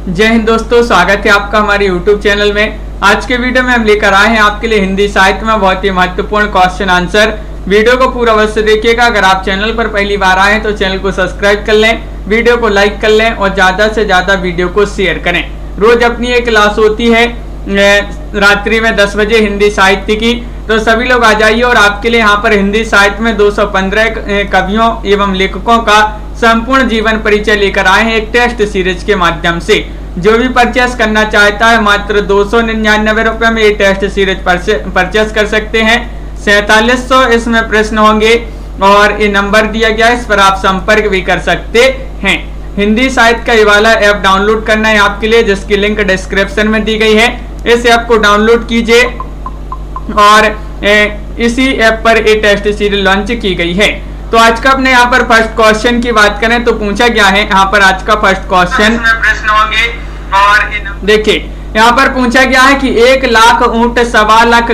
जय हिंद दोस्तों, स्वागत है आपका हमारे YouTube चैनल में। आज के वीडियो में हम लेकर आए हैं आपके लिए हिंदी साहित्य में बहुत ही महत्वपूर्ण क्वेश्चन आंसर। वीडियो को पूरा अवश्य देखिएगा। अगर आप चैनल पर पहली बार आए हैं तो चैनल को सब्सक्राइब कर लें, वीडियो को लाइक कर लें और ज्यादा से ज्यादा वीडियो को शेयर करें। रोज अपनी एक क्लास होती है रात्रि में 10 बजे हिंदी साहित्य की, तो सभी लोग आ जाइए और आपके लिए यहाँ पर हिंदी साहित्य में 215 कवियों एवं लेखकों का संपूर्ण जीवन परिचय लेकर आए हैं एक टेस्ट सीरीज के माध्यम से। जो भी परचेस करना चाहता है मात्र 299 रुपए में ये टेस्ट सीरीज परचेस कर सकते हैं। 4700 इसमें प्रश्न होंगे और ये नंबर दिया गया है, इस पर आप संपर्क भी कर सकते हैं। हिंदी साहित्य का ये वाला ऐप डाउनलोड करना है आपके लिए, जिसकी लिंक डिस्क्रिप्शन में दी गई है। इस ऐप को डाउनलोड कीजिए और इसी ऐप पर ये टेस्ट सीरीज लॉन्च की गई है। तो आज का अपने यहाँ पर फर्स्ट क्वेश्चन की बात करें तो पूछा गया है यहाँ पर आज का फर्स्ट क्वेश्चन प्रश्न होंगे और देखिए यहाँ पर पूछा गया है कि 1 लाख ऊंट 1.25 लाख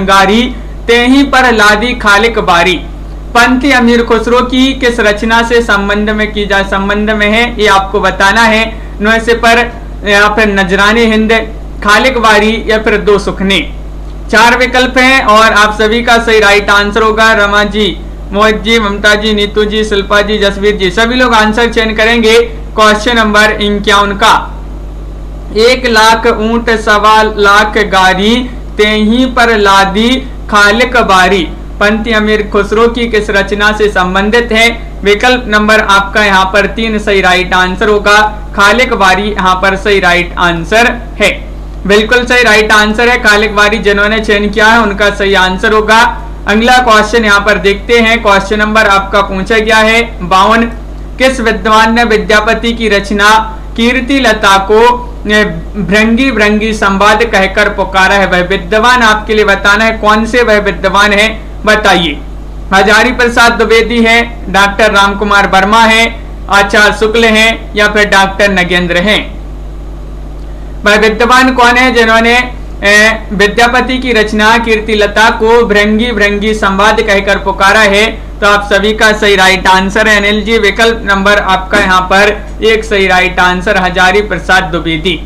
गारी तेही पर लादी खालिक बारी। पंत अमीर खुसरो की किस रचना से संबंध में है ये आपको बताना है। नुसे पर या फिर नजरानी हिंद, खालिक बारी या फिर दो सुखने। 4 विकल्प हैं और आप सभी का सही राइट आंसर होगा। रमा जी, मोहित जी, ममता जी, नीतू जी, शिल्पा जी, जसवीर जी, सभी लोग आंसर चयन करेंगे क्वेश्चन नंबर 51 का। 1 लाख ऊंट 1.25 लाख गारी तेही पर लादी खालिक बारी। पंत अमीर खुसरो की किस रचना से संबंधित है? विकल्प नंबर आपका यहाँ पर 3 सही राइट आंसर होगा। खालिक बारी यहाँ पर सही राइट आंसर है, बिल्कुल सही राइट आंसर है। खालिक बारी जिन्होंने चयन किया है उनका सही आंसर होगा। अगला क्वेश्चन यहाँ पर देखते हैं। क्वेश्चन नंबर आपका पूछा गया है 52। किस विद्वान ने विद्यापति की रचना कीर्ति लता को भृंगी भृंगी संवाद कहकर पुकारा है? वह विद्वान आपके लिए बताना है, कौन से वह विद्वान है बताइए। हजारी प्रसाद द्विवेदी है, डॉक्टर राम कुमार वर्मा है, आचार्य शुक्ल है या फिर डॉक्टर नगेंद्र हैं? वह विद्वान कौन है जिन्होंने विद्यापति की रचना कीर्ति लता को भृंगी भृंगी संवाद कहकर पुकारा है? तो आप सभी का सही राइट आंसर है अनिल जी। विकल्प नंबर आपका यहाँ पर 1 सही राइट आंसर हजारी प्रसाद द्विवेदी।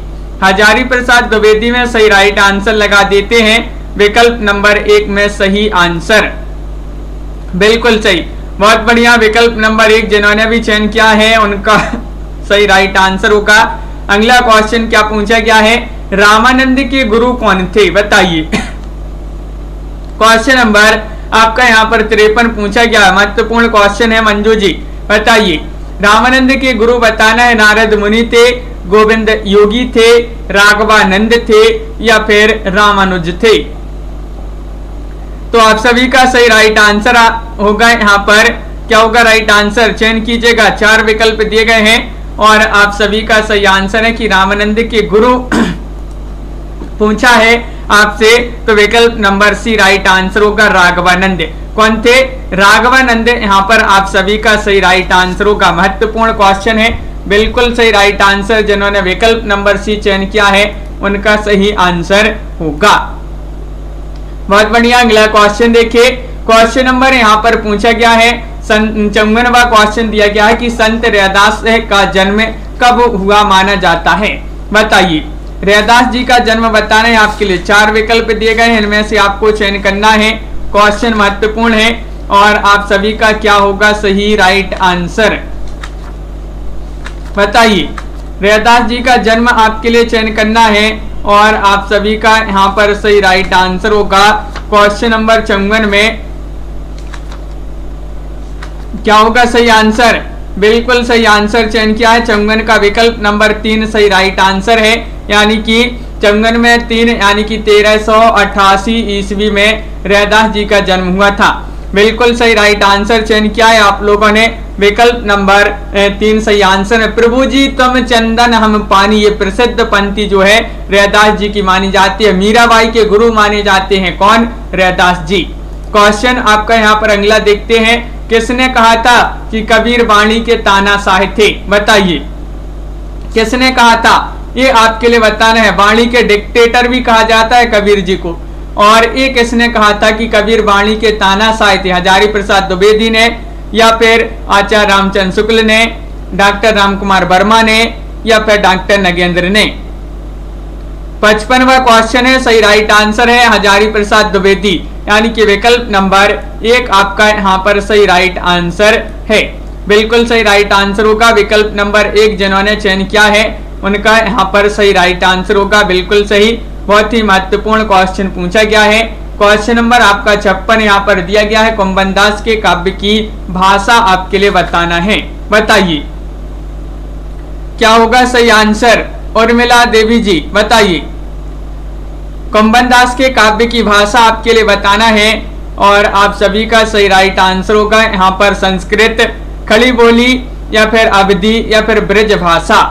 हजारी प्रसाद द्विवेदी में सही राइट आंसर लगा देते हैं। विकल्प नंबर 1 में सही आंसर, बिल्कुल सही, बहुत बढ़िया। विकल्प नंबर 1 जिन्होंने भी चयन किया है उनका सही राइट आंसर होगा। अगला क्वेश्चन क्या पूछा गया है? रामानंद के गुरु कौन थे बताइए। क्वेश्चन नंबर आपका यहाँ पर 53 पूछा गया है, महत्वपूर्ण क्वेश्चन है। मंजू जी बताइए, रामानंद के गुरु बताना है। नारद मुनि थे, गोविंद योगी थे, राघवानंद थे या फिर रामानुज थे? तो आप सभी का सही राइट आंसर होगा। यहाँ पर क्या होगा राइट आंसर, चयन कीजिएगा। 4 विकल्प दिए गए हैं और आप सभी का सही आंसर है कि रामानंद के गुरु पूछा है आपसे, तो विकल्प नंबर सी राइट आंसर होगा। राघवानंद कौन थे? राघवानंद यहाँ पर आप सभी का सही राइट आंसर होगा। महत्वपूर्ण क्वेश्चन है, बिल्कुल सही राइट आंसर। जिन्होंने विकल्प नंबर सी चयन किया है उनका सही आंसर होगा। बहुत बढ़िया। अगला क्वेश्चन देखिए। क्वेश्चन नंबर यहाँ पर पूछा गया है 54वां क्वेश्चन दिया गया है कि संत रैदास का जन्म कब हुआ माना जाता है बताइए। रैदास जी का जन्म बताना है आपके लिए। 4 विकल्प दिए गए हैं, इनमें से आपको चयन करना है। क्वेश्चन महत्वपूर्ण है और आप सभी का क्या होगा सही राइट आंसर बताइए। रैदास जी का जन्म आपके लिए चयन करना है और आप सभी का यहाँ पर सही राइट आंसर होगा। क्वेश्चन नंबर 54 में क्या होगा सही आंसर? बिल्कुल सही आंसर चयन किया है। 54 का विकल्प नंबर 3 सही राइट आंसर है, यानी कि 54 में 3 यानी कि 1388 ईस्वी में रैदास जी का जन्म हुआ था। बिल्कुल सही राइट आंसर चयन किया है आप लोगों ने। विकल्प नंबर 3 सही आंसर है। प्रभु जी तुम चंदन हम पानी, ये प्रसिद्ध पंक्ति जो है रैदास जी की मानी जाती है। मीराबाई के गुरु माने जाते हैं कौन? रैदास जी। क्वेश्चन आपका यहाँ पर अगला देखते हैं। किसने कहा था कि कबीर वाणी के तानाशाह थे बताइए। किसने कहा था ये आपके लिए बताना है। वाणी के डिक्टेटर भी कहा जाता है कबीर जी को। और ये किसने कहा था कि कबीर वाणी के तानाशाह थे? हजारी प्रसाद द्विवेदी ने या फिर आचार्य रामचंद्र शुक्ल ने, डॉक्टर राम कुमार वर्मा ने या फिर डॉक्टर नगेंद्र ने। 55वां क्वेश्चन है, सही राइट आंसर है हजारी प्रसाद द्विवेदी, यानी कि विकल्प नंबर 1 आपका यहाँ पर सही राइट आंसर है। बिल्कुल सही राइट आंसर होगा विकल्प नंबर 1 जिन्होंने चयन किया है उनका यहाँ पर सही राइट आंसर होगा, बिल्कुल सही। बहुत ही महत्वपूर्ण क्वेश्चन पूछा गया है। क्वेश्चन नंबर आपका 56 यहाँ पर दिया गया है, कुंभनदास के काव्य की भाषा आपके लिए बताना है। बताइए क्या होगा सही आंसर। उर्मिला देवी जी बताइए। कुंभनदास के काव्य की भाषा आपके लिए बताना है और आप सभी का सही राइट आंसर होगा यहाँ पर संस्कृत, खड़ी बोली या फिर अवधी या फिर ब्रज भाषा।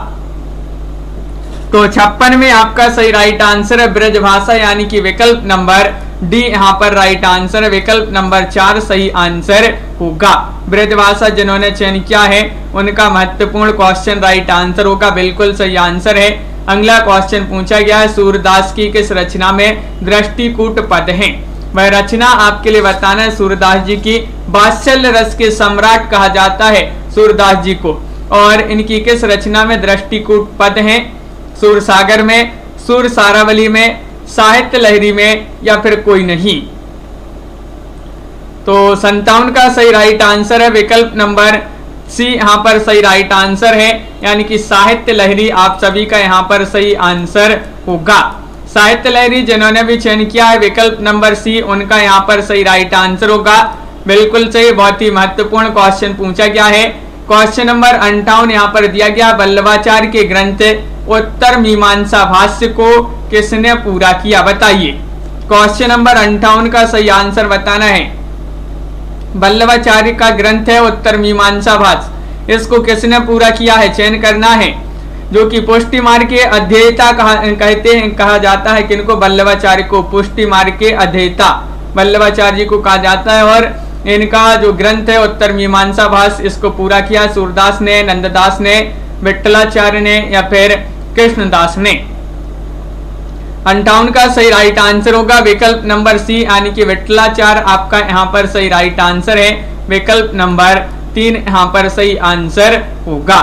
तो 56 में आपका सही राइट आंसर है ब्रज भाषा, यानी कि विकल्प नंबर डी यहाँ पर राइट आंसर है। विकल्प नंबर 4 सही आंसर होगा। ब्रज भाषा जिन्होंने चयन किया है उनका महत्वपूर्ण क्वेश्चन राइट आंसर होगा, बिल्कुल सही आंसर है। अगला क्वेश्चन पूछा गया है, सूरदास की किस रचना में दृष्टिकूट पद है। वह रचना आपके लिए बताना है। सूरदास जी की वात्सल्य रस के सम्राट कहा जाता है सूरदास जी को, और इनकी किस रचना में दृष्टिकूट पद है। सूरसागर में, सूर सारावली में, साहित्य लहरी में या फिर कोई नहीं। तो 57 का सही राइट आंसर है विकल्प नंबर सी यहाँ पर सही राइट आंसर है, यानी कि साहित्य लहरी आप सभी का यहाँ पर सही आंसर होगा। साहित्य लहरी जिन्होंने भी चयन किया है विकल्प नंबर सी उनका यहाँ पर सही राइट आंसर होगा, बिल्कुल सही। बहुत ही महत्वपूर्ण क्वेश्चन पूछा गया है। क्वेश्चन नंबर 58 यहाँ पर दिया गया, वल्लभाचार्य के ग्रंथ उत्तर मीमांसा भाष्य को किसने पूरा किया। बताइए क्वेश्चन नंबर 58 का सही आंसर बताना है। वल्लभाचार्य का ग्रंथ है उत्तर मीमांसा भाष्य, इसको किसने पूरा किया है चयन करना है। जो कि पुष्टि मार्ग के अध्येता कहा जाता है किनको, वल्लभाचार्य को पुष्टि मार्ग के अध्येता वल्लभाचार्य जी को कहा जाता है। और इनका जो ग्रंथ है उत्तर मीमांसा भाष्य, इसको पूरा किया सूरदास ने, नंददास ने, विट्ठलाचार्य ने या फिर कृष्णदास ने। 58 का सही राइट आंसर होगा विकल्प नंबर सी, यानी कि विट्ठलाचार्य आपका यहाँ पर सही राइट आंसर है। विकल्प नंबर 3 यहाँ पर सही आंसर होगा,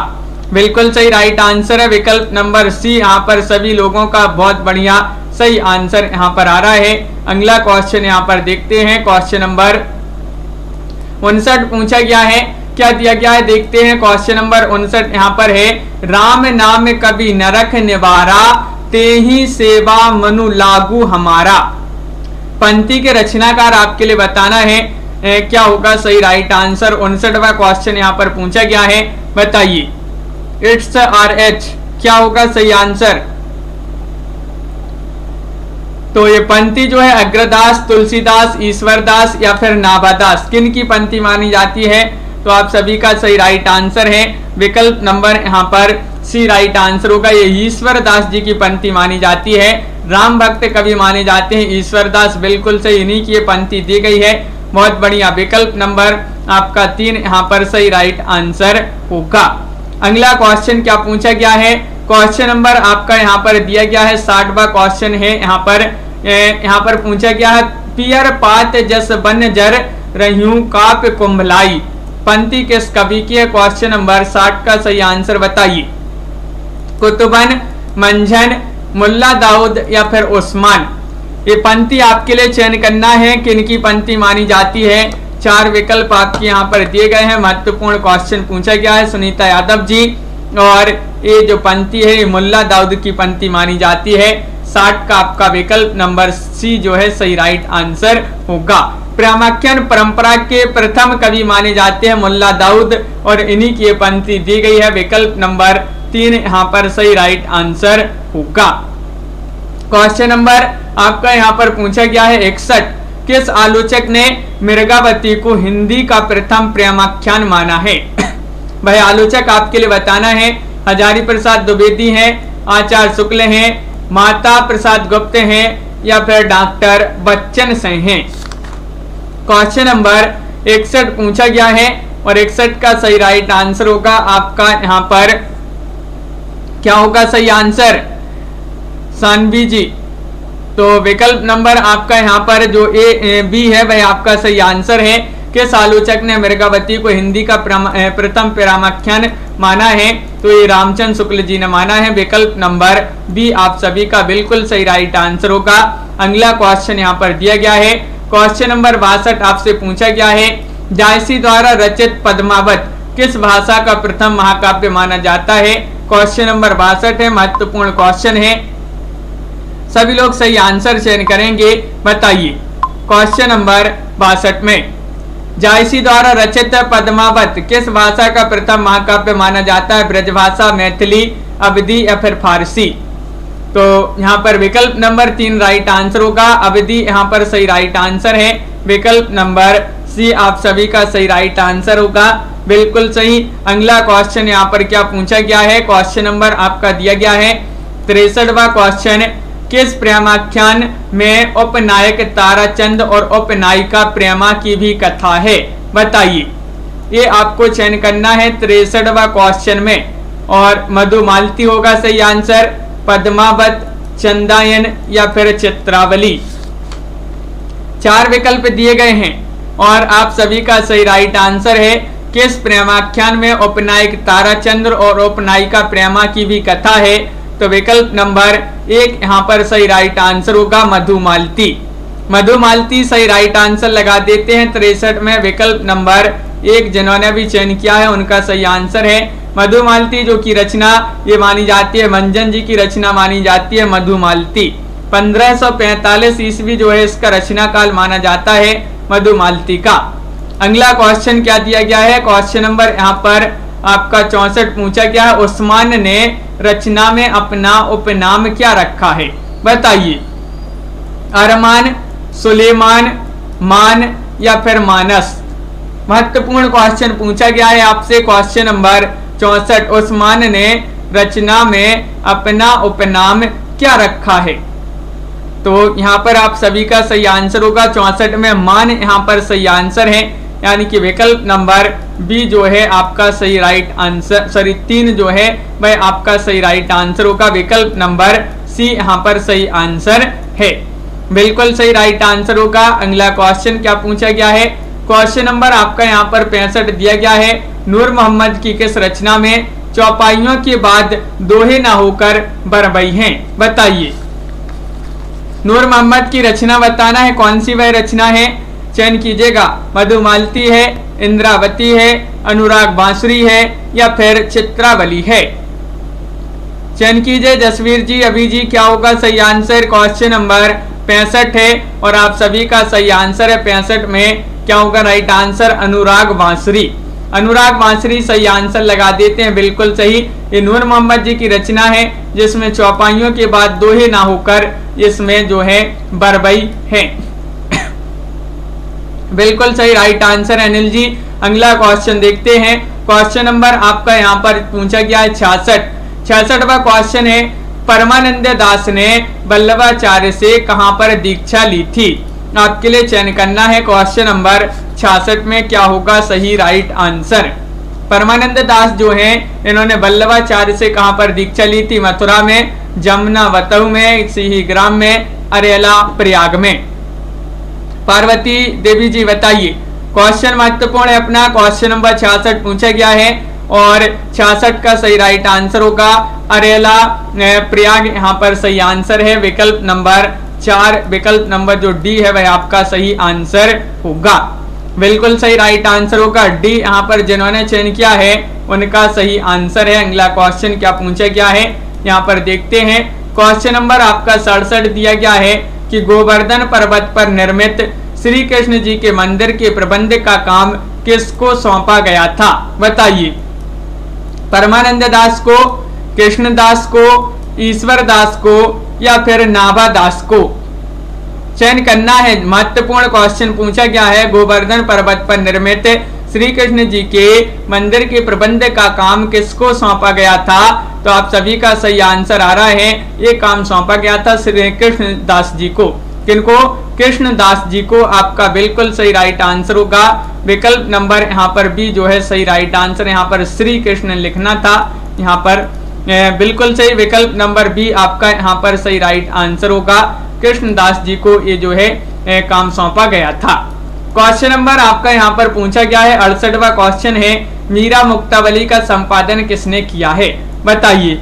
बिल्कुल सही राइट आंसर है विकल्प नंबर सी। यहाँ पर सभी लोगों का बहुत बढ़िया सही आंसर यहाँ पर आ रहा है। अगला क्वेश्चन यहाँ पर देखते हैं। क्वेश्चन नंबर 59 पूछा गया है, क्या दिया गया है देखते हैं। क्वेश्चन नंबर 59 यहाँ पर है, राम नाम कभी नरक निवारा, तेहि सेवा मनु लागू हमारा। पंक्ति के रचनाकार आपके लिए बताना है क्या होगा सही राइट आंसर। 59वां क्वेश्चन यहाँ पर पूछा गया है, बताइए इट्स आर एच क्या होगा सही आंसर। तो ये पंक्ति जो है अग्रदास, तुलसीदास, ईश्वरदास या फिर नाभादास, किन की पंक्ति मानी जाती है। तो आप सभी का सही राइट आंसर है विकल्प नंबर यहाँ पर सी राइट आंसर होगा। ये ईश्वरदास जी की पंक्ति मानी जाती है। राम भक्त कवि माने जाते हैं ईश्वरदास, बिल्कुल सही, इन्हीं की ये पंक्ति दी गई है। बहुत बढ़िया, विकल्प नंबर आपका 3 यहाँ पर सही राइट आंसर होगा। अगला क्वेश्चन क्या पूछा गया है। क्वेश्चन नंबर आपका यहाँ पर दिया गया है 60वां क्वेश्चन है। यहाँ पर पूछा गया है, पियर पात जस बन जर रह्यूं काप कुंभलाई, पंक्ति किस कवि की है। क्वेश्चन नंबर 60 का सही आंसर बताइए। कुतुबन, मंझन, मुल्ला दाऊद या फिर उस्मान। ये पंक्ति आपके लिए चयन करना है कि इनकी पंक्ति मानी जाती है। 4 विकल्प आपके यहाँ पर दिए गए हैं। महत्वपूर्ण क्वेश्चन पूछा गया है सुनीता यादव जी, और ये जो पंक्ति है ये मुल्ला दाऊद की पंक्ति मानी जाती है। 60 का आपका विकल्प नंबर सी जो है सही राइट आंसर होगा। प्रामाख्यान परंपरा के प्रथम कवि माने जाते हैं मुल्ला दाऊद, और इन्हीं की पंक्ति दी गई है। विकल्प नंबर 3 यहाँ पर सही राइट आंसर होगा। क्वेश्चन नंबर आपका यहाँ पर पूछा गया है 61, किस आलोचक ने मृगावती को हिंदी का प्रथम प्रेमाख्यान माना है। भाई आलोचक आपके लिए बताना है। हजारी प्रसाद द्विवेदी हैं, आचार्य शुक्ल हैं, माता प्रसाद गुप्त हैं या फिर डॉक्टर बच्चन सिंह हैं। क्वेश्चन नंबर 61 पूछा गया है और 61 का सही राइट आंसर होगा आपका यहाँ पर क्या होगा सही आंसर, सानवी जी। तो विकल्प नंबर आपका यहाँ पर जो ए बी है वह आपका सही आंसर है। किस आलोचक ने मृगावती को हिंदी का प्रथम प्रेमाख्यान माना है, तो ये रामचंद्र शुक्ल जी ने माना है। विकल्प नंबर बी आप सभी का बिल्कुल सही राइट आंसर होगा। अगला क्वेश्चन यहाँ पर दिया गया है, क्वेश्चन नंबर 62 आपसे पूछा गया है, जायसी द्वारा रचित पद्मावत किस भाषा का प्रथम महाकाव्य माना जाता है। क्वेश्चन नंबर 62 है, महत्वपूर्ण क्वेश्चन है, सभी लोग सही आंसर चयन करेंगे। बताइए क्वेश्चन नंबर 62 में जायसी द्वारा रचित पद्मावत किस भाषा का प्रथम महाकाव्य माना जाता है। ब्रजभाषा, मैथिली, अवधी या फिर फारसी। तो यहाँ पर विकल्प नंबर 3 राइट आंसर होगा। अवधी यहाँ पर सही राइट आंसर है। विकल्प नंबर सी आप सभी का सही राइट आंसर होगा, बिल्कुल सही। अगला क्वेश्चन यहाँ पर क्या पूछा गया है, क्वेश्चन नंबर आपका दिया गया है 63वां क्वेश्चन, किस प्रेमाख्यान में उपनायक ताराचंद और उपनायिका प्रेमा की भी कथा है। बताइए, ये आपको चयन करना है 63वां क्वेश्चन में, और मधुमालती होगा सही आंसर, पद्मावत, चंदायन या फिर चित्रावली। 4 विकल्प दिए गए हैं और आप सभी का सही राइट आंसर है। किस प्रेमाख्यान में उपनायक ताराचंद्र और उपनायिका प्रेमा की भी कथा है, तो विकल्प नंबर 1 यहाँ पर सही राइट आंसर होगा, मधुमालती। मधुमालती सही राइट आंसर लगा देते हैं 63 में। विकल्प नंबर 1 जिन्होंने भी चयन किया है उनका सही आंसर है मधुमालती, जो की रचना ये मानी जाती है, मंजन जी की रचना मानी जाती है मधुमालती। 1545 ईस्वी जो है इसका रचना काल माना जाता है मधुमालती का। अगला क्वेश्चन क्या दिया गया है, क्वेश्चन नंबर यहाँ पर आपका 64 पूछा गया है, उस्मान ने रचना में अपना उपनाम क्या रखा है। बताइए, अरमान, सुलेमान, मान या फिर मानस। महत्वपूर्ण क्वेश्चन पूछा गया है आपसे। क्वेश्चन नंबर 64, उस्मान ने रचना में अपना उपनाम क्या रखा है। तो यहाँ पर आप सभी का सही आंसर होगा 64 में मान यहाँ पर सही आंसर है, यानी कि विकल्प नंबर बी जो है आपका सही राइट आंसर, सॉरी 3 जो है वह आपका सही राइट आंसर होगा। विकल्प नंबर सी यहाँ पर सही आंसर है, बिल्कुल सही राइट आंसर होगा। अगला क्वेश्चन क्या पूछा गया है, क्वेश्चन नंबर आपका यहाँ पर 65 दिया गया है, नूर मोहम्मद की किस रचना में चौपाइयों के बाद दोहे ना होकर बरबई हैं। बताइए, नूर मोहम्मद की रचना बताना है, कौन सी वह रचना है, चयन कीजिएगा। मधुमालती है, इंद्रावती है, अनुराग बांसुरी है या फिर चित्रावली है। चयन कीजिए जसवीर जी, अभी जी, क्या होगा सही आंसर। क्वेश्चन नंबर 65 है और आप सभी का सही आंसर है 65 में क्या होगा राइट आंसर, अनुराग बांसुरी। अनुराग बांसुरी सही आंसर लगा देते हैं, बिल्कुल सही। ये नूर मोहम्मद जी की रचना है जिसमें चौपाइयों के बाद दोहे ना होकर इसमें जो है बरबई है। बिल्कुल सही राइट आंसर है अनिल जी। अगला क्वेश्चन देखते हैं, क्वेश्चन नंबर आपका यहाँ पर पूछा गया है 66वां क्वेश्चन है, परमानंद दास ने वल्लभाचार्य से कहां पर दीक्षा ली थी। आपके लिए चयन करना है क्वेश्चन नंबर 66 में क्या होगा सही राइट आंसर। परमानंद दास जो हैं इन्होंने वल्लभाचार्य से कहां पर दीक्षा ली थी, मथुरा में, जमुनावतु में, सिहीग्राम में, अरेला, प्रयाग में। पार्वती देवी जी बताइए, क्वेश्चन महत्वपूर्ण है अपना। क्वेश्चन नंबर 66 पूछा गया है और 66 का सही राइट आंसर होगा अरेला, प्रयाग यहाँ पर सही आंसर है। विकल्प नंबर 4, विकल्प नंबर जो डी है वह आपका सही आंसर होगा, बिल्कुल सही राइट आंसर होगा डी। यहाँ पर जिन्होंने चयन किया है उनका सही आंसर है। अगला क्वेश्चन क्या पूछा गया है यहाँ पर देखते हैं। क्वेश्चन नंबर आपका 67 दिया गया है कि गोवर्धन पर्वत पर निर्मित श्री कृष्ण जी के मंदिर के प्रबंध का काम किसको सौंपा गया था। बताइए, परमानंद दास को, कृष्णदास को, ईश्वर दास को या फिर नाभा दास को। चयन करना है, महत्वपूर्ण क्वेश्चन पूछा गया है। गोवर्धन पर्वत पर निर्मित श्री कृष्ण जी के मंदिर के प्रबंध का काम किसको सौंपा गया था, तो आप सभी का सही आंसर आ रहा है, ये काम सौंपा गया था श्री कृष्ण दास जी को। किनको? कृष्ण दास जी को। आपका बिल्कुल सही राइट आंसर होगा विकल्प नंबर यहाँ पर बी जो है सही राइट आंसर। यहाँ पर श्री कृष्ण लिखना था, यहाँ पर बिल्कुल सही विकल्प नंबर बी आपका यहाँ पर सही राइट आंसर होगा। कृष्णदास जी को ये जो है काम सौंपा गया था। क्वेश्चन नंबर आपका यहाँ पर पूछा गया है 68वां क्वेश्चन है मीरा मुक्तावली का संपादन किसने किया है? बताइए।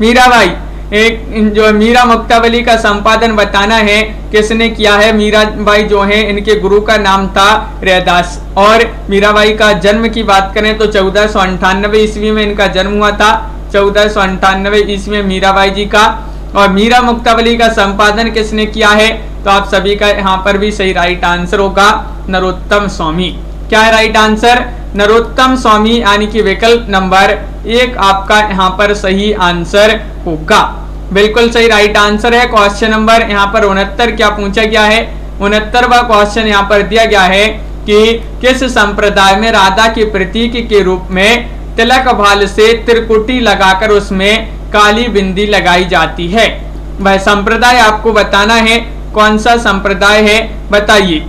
मीराबाई, एक जो मीरा मुक्तावली का संपादन बताना है किसने किया है। मीराबाई जो है इनके गुरु का नाम था रैदास। और मीराबाई का जन्म की बात करें तो 1498 ईस्वी में इनका जन्म हुआ था, 1498 ईस्वी में मीराबाई जी का। और मीरा मुक्तावली का संपादन किसने किया है? तो आप सभी का यहाँ पर भी सही राइट आंसर होगा नरोत्तम स्वामी। क्या है राइट आंसर? नरोत्तम स्वामी, यानी कि विकल्प नंबर 1 आपका यहाँ पर सही आंसर होगा। बिल्कुल सही राइट आंसर है। क्वेश्चन नंबर यहाँ पर 69 क्या पूछा गया है? 69वां क्वेश्चन यहाँ पर दिया गया है कि किस संप्रदाय में राधा के प्रतीक के रूप में तिलक भाल से त्रिकुटी लगाकर उसमें काली बिंदी लगाई जाती है? वह संप्रदाय आपको बताना है, कौन सा संप्रदाय है बताइए।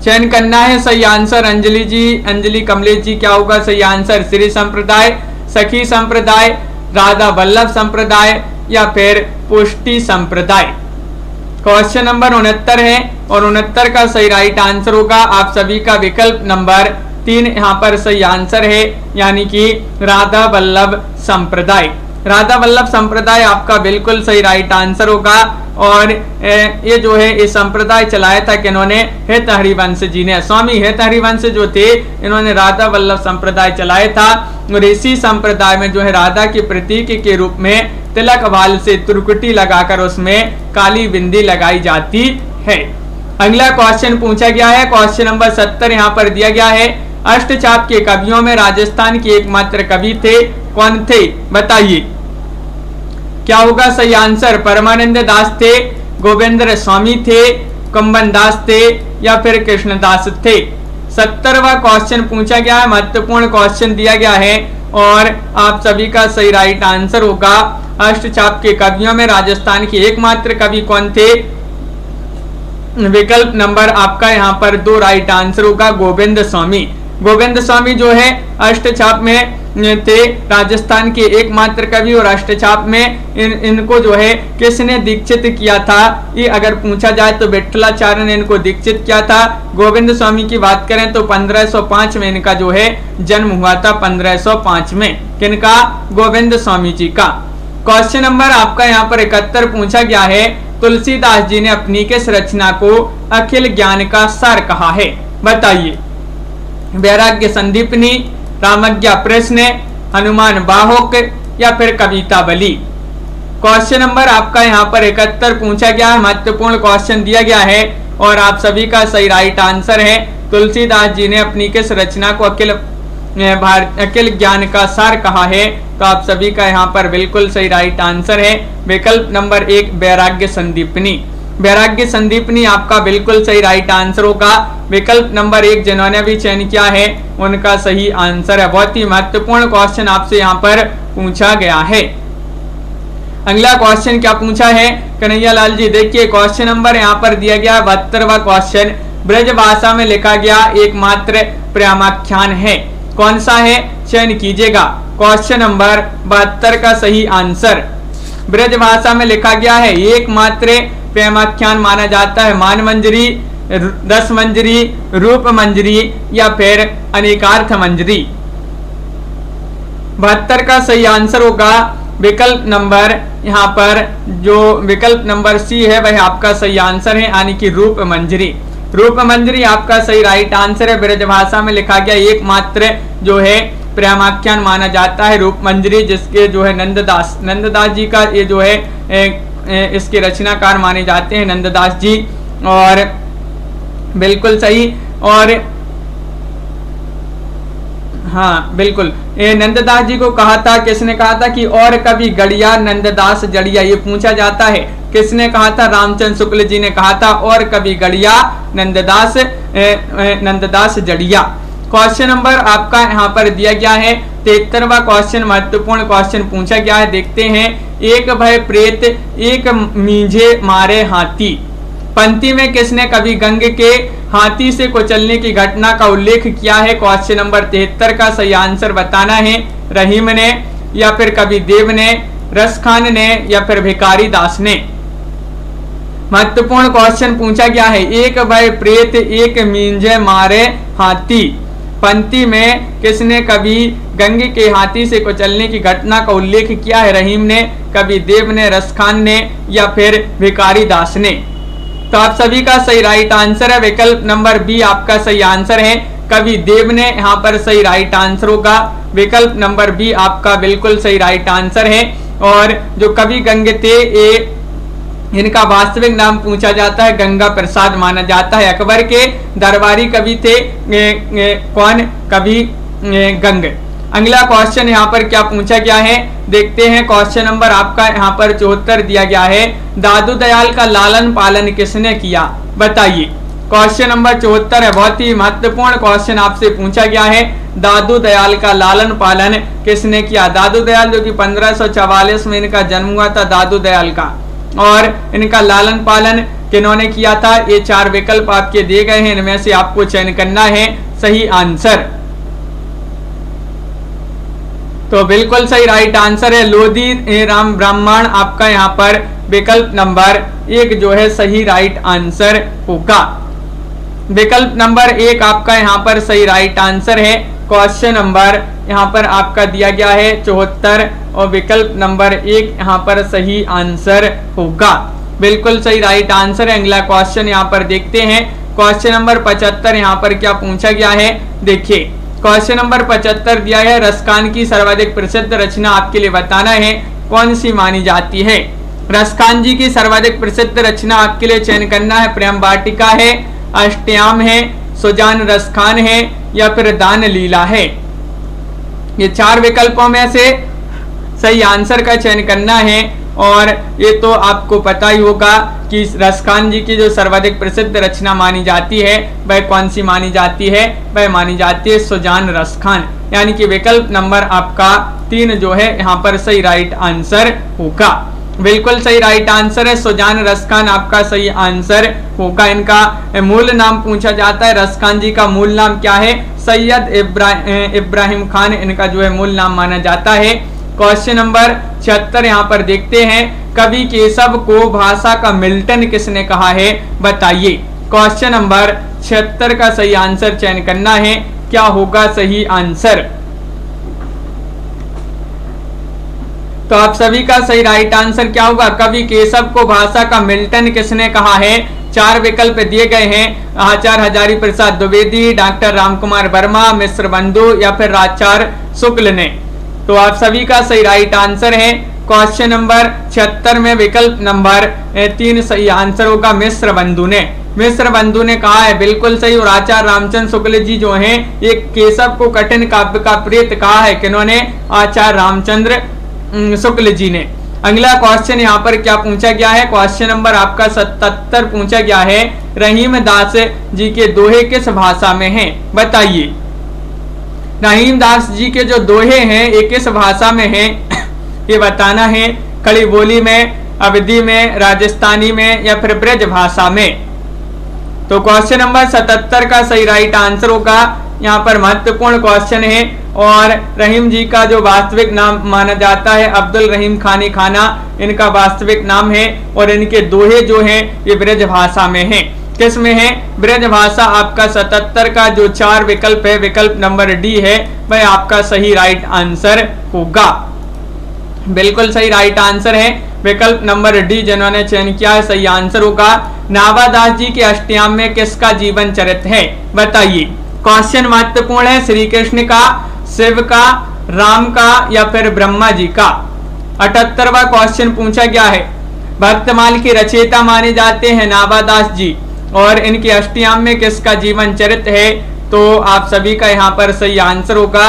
चयन करना है सही आंसर। अंजलि जी, अंजलि कमलेश जी, क्या होगा सही आंसर? श्री संप्रदाय, सखी संप्रदाय, राधा वल्लभ संप्रदाय या फिर पुष्टि संप्रदाय? क्वेश्चन नंबर 69 है और 69 का सही राइट आंसर होगा आप सभी का विकल्प नंबर 3 यहाँ पर सही आंसर है, यानी कि राधा वल्लभ संप्रदाय। राधा वल्लभ संप्रदाय आपका बिल्कुल सही राइट आंसर होगा। और ये जो है ये संप्रदाय चलाया था किन्होंने? हेत हरिवंश जी ने। स्वामी हेत हरिवंश जो थे इन्होंने राधा वल्लभ संप्रदाय चलाया था। और इसी संप्रदाय में जो है राधा के प्रतीक के रूप में तिलक भाल से त्रिकुटी लगाकर उसमें काली बिंदी लगाई जाती है। अगला क्वेश्चन पूछा गया है, क्वेश्चन नंबर 70 यहाँ पर दिया गया है। अष्टचाप के कवियों में राजस्थान के एकमात्र कवि थे, कौन थे बताइए। क्या होगा सही आंसर? परमानंद दास थे, गोविंद स्वामी थे, कुंभन दास थे या फिर कृष्णदास थे? 70वां क्वेश्चन पूछा गया है, महत्वपूर्ण क्वेश्चन दिया गया है और आप सभी का सही राइट आंसर होगा अष्टचाप के कवियों में राजस्थान के एकमात्र कवि कौन थे? विकल्प नंबर आपका यहाँ पर 2 राइट आंसर होगा गोविंद स्वामी। गोविंद स्वामी जो है अष्टचाप में थे, राजस्थान के एकमात्र कवि। और अष्टचाप में इनको जो है किसने दीक्षित किया था ये अगर पूछा जाए तो विठलाचार्य ने इनको दीक्षित किया था। गोविंद स्वामी की बात करें तो 1505 में इनका जो है जन्म हुआ था, 1505 में। किनका? गोविंद स्वामी जी का। क्वेश्चन नंबर आपका यहाँ पर 71 पूछा गया है, तुलसीदास जी ने अपनी किस रचना को अखिल ज्ञान का सार कहा है बताइए। वैराग्य संदीपनी, रामज्ञा प्रश्न, हनुमान बाहुक या फिर कवितावली? क्वेश्चन नंबर आपका यहाँ पर 71 पूछा गया है, महत्वपूर्ण क्वेश्चन दिया गया है और आप सभी का सही राइट आंसर है तुलसीदास जी ने अपनी किस रचना को अखिल ज्ञान का सार कहा है? तो आप सभी का यहाँ पर बिल्कुल सही राइट आंसर है विकल्प नंबर 1 वैराग्य संदीपनी। वैराग्य संदीपनी आपका बिल्कुल सही राइट आंसर होगा। विकल्प नंबर 1 जिन्होंने भी चयन किया है उनका सही आंसर है। बहुत ही महत्वपूर्ण क्वेश्चन आपसे यहाँ पर पूछा गया है। अगला क्वेश्चन क्या पूछा है कन्हैया लाल जी? देखिए क्वेश्चन नंबर यहाँ पर दिया गया 72वां क्वेश्चन, ब्रज भाषा में लिखा गया एकमात्र प्रेमाख्यान है, कौन सा है? चयन कीजिएगा। क्वेश्चन नंबर 72 का सही आंसर, ब्रज भाषा में लिखा गया है एकमात्र प्रेमाख्यान माना जाता है मान मंजरी, रस मंजरी, रूप मंजरी या फिर अनेकार्थ मंजरी? 72 का सही आंसर होगा विकल्प नंबर यहाँ पर जो विकल्प नंबर सी है वह आपका सही आंसर है, यानी कि रूप मंजरी। रूप मंजरी आपका सही राइट आंसर है। ब्रज भाषा में लिखा गया एकमात्र जो है प्रेमाख्यान माना जाता है रूप मंजरी, जिसके जो है नंददास जी का ये जो है इसके रचनाकार माने जाते हैं नंददास जी। और बिल्कुल सही। और हाँ बिल्कुल, ये नंददास जी को कहा था, किसने कहा था कि और कभी गड़िया नंददास जड़िया, ये पूछा जाता है किसने कहा था? रामचंद्र शुक्ल जी ने कहा था और कभी गड़िया नंददास जड़िया। क्वेश्चन नंबर आपका यहाँ पर दिया गया है 73वां क्वेश्चन, महत्वपूर्ण क्वेश्चन पूछा गया है, देखते हैं। एक भय प्रेत एक मींझे मारे हाथी, पंक्ति में किसने कवि गंग के हाथी से कुचलने की घटना का उल्लेख किया है? क्वेश्चन नंबर 73 का सही आंसर बताना है। रहीम ने या फिर कवि देव ने, रसखान ने या फिर भिखारी दास ने? महत्वपूर्ण क्वेश्चन पूछा गया है, एक भय प्रेत एक मींझे मारे हाथी, पंक्ति में किसने कवि गंगे के हाथी से कुचलने की घटना का उल्लेख किया है? रहीम ने, कवि देव ने, रसखान ने या फिर भिखारी दास ने? तो आप सभी का सही राइट आंसर है विकल्प नंबर बी आपका सही आंसर है। कवि देव ने यहाँ पर सही राइट आंसर होगा। विकल्प नंबर बी आपका बिल्कुल सही राइट आंसर है। और जो कवि गंगे थे ये इनका वास्तविक नाम पूछा जाता है, गंगा प्रसाद माना जाता है। अकबर के दरबारी कवि थे कौन? कवि गंग। अगला क्वेश्चन यहाँ पर क्या पूछा गया है देखते हैं। क्वेश्चन नंबर आपका यहाँ पर 74 दिया गया है। दादू दयाल का लालन पालन किसने किया? बताइए। क्वेश्चन नंबर 74 है, बहुत ही महत्वपूर्ण क्वेश्चन आपसे पूछा गया है। दादू दयाल का लालन पालन किसने किया? दादू दयाल जो कि 1544 में इनका जन्म हुआ था, दादू दयाल का, और इनका लालन पालन किन्होंने किया था? ये 4 विकल्प आपके दिए गए हैं, इनमें से आपको चयन करना है सही आंसर। तो बिल्कुल सही राइट आंसर है लोधी राम ब्राह्मण आपका यहाँ पर विकल्प नंबर 1 जो है सही राइट आंसर होगा। विकल्प नंबर 1 आपका यहाँ पर सही राइट आंसर है। क्वेश्चन नंबर यहाँ पर आपका दिया गया है 74 और विकल्प नंबर 1 यहाँ पर सही आंसर होगा। बिल्कुल सही राइट आंसर है। अगला क्वेश्चन यहाँ पर देखते हैं। क्वेश्चन नंबर 75 यहाँ पर क्या पूछा गया है देखिए। क्वेश्चन नंबर 75 दिया है, रसखान की सर्वाधिक प्रसिद्ध रचना आपके लिए बताना है कौन सी मानी जाती है? रसखान जी की सर्वाधिक प्रसिद्ध रचना आपके लिए चयन करना है प्रेम वाटिका है, अष्टयाम है, सुजान रसखान है या फिर दान लीला है। ये 4 विकल्पों में से सही आंसर का चयन करना है। और ये तो आपको पता ही होगा कि रसखान जी की जो सर्वाधिक प्रसिद्ध रचना मानी जाती है वह कौन सी मानी जाती है? वह मानी जाती है सुजान रसखान, यानी कि विकल्प नंबर आपका 3 जो है यहाँ पर सही राइट आंसर होगा। बिल्कुल सही राइट आंसर है, सुजान रसखान आपका सही आंसर होगा। इनका मूल नाम पूछा जाता है, रसखान जी का मूल नाम क्या है? सैयद इब्राहिम खान इनका जो है मूल नाम माना जाता है। क्वेश्चन नंबर 76 यहाँ पर देखते हैं, कवि केशव को भाषा का मिल्टन किसने कहा है? बताइए। क्वेश्चन नंबर 76 का सही आंसर चयन करना है, क्या होगा सही आंसर? तो आप सभी का सही राइट आंसर क्या होगा? कवि केशव को भाषा का मिल्टन किसने कहा है? 4 विकल्प दिए गए हैं, आचार्य हजारी प्रसाद द्विवेदी, डॉक्टर रामकुमार वर्मा, मिश्र बंधु या फिर आचार्य शुक्ल ने। तो आप सभी का सही राइट आंसर है। क्वेश्चन नंबर 76 में विकल्प नंबर 3 सही आंसर होगा, मिश्र बंधु ने। मिश्र बंधु ने कहा है, बिल्कुल सही। और आचार्य रामचंद्र शुक्ल जी जो हैं ये केशव को कठिन काव्य का प्रेत कहा है, किन्होंने? आचार्य रामचंद्र शुक्ल जी ने। अगला क्वेश्चन यहाँ पर क्या पूछा गया है? क्वेश्चन नंबर आपका 77 पूछा गया है, रहीम दास जी के दोहे किस भाषा में हैं? बताइए। रहीम दास जी के जो दोहे हैं ये किस भाषा में हैं ये बताना है। खड़ी बोली में, अवधी में, राजस्थानी में या फिर ब्रज भाषा में? तो क्वेश्चन नंबर 77 का सही राइट आंसर होगा। यहाँ पर महत्वपूर्ण क्वेश्चन है। और रहीम जी का जो वास्तविक नाम माना जाता है अब्दुल रहीम खानी खाना इनका वास्तविक नाम है। और इनके दोहे जो हैं ये ब्रज भाषा में हैं। किस में है? ब्रज भाषा। आपका 77 का जो 4 विकल्प है, विकल्प नंबर डी है, वह आपका सही राइट आंसर होगा। बिल्कुल सही राइट आंसर है विकल्प नंबर डी, जिन्होंने चयन किया है सही आंसर होगा। नावादास जी के अष्टयाम में किसका जीवन चरित्र है? बताइए। क्वेश्चन महत्वपूर्ण है, श्री कृष्ण का, शिव का, राम का या फिर ब्रह्मा जी का? 78वां क्वेश्चन पूछा गया है। भक्तमाल के रचयिता माने जाते हैं नावादास जी, और इनके अष्टयाम में किसका जीवन चरित्र है? तो आप सभी का यहाँ पर सही आंसर होगा।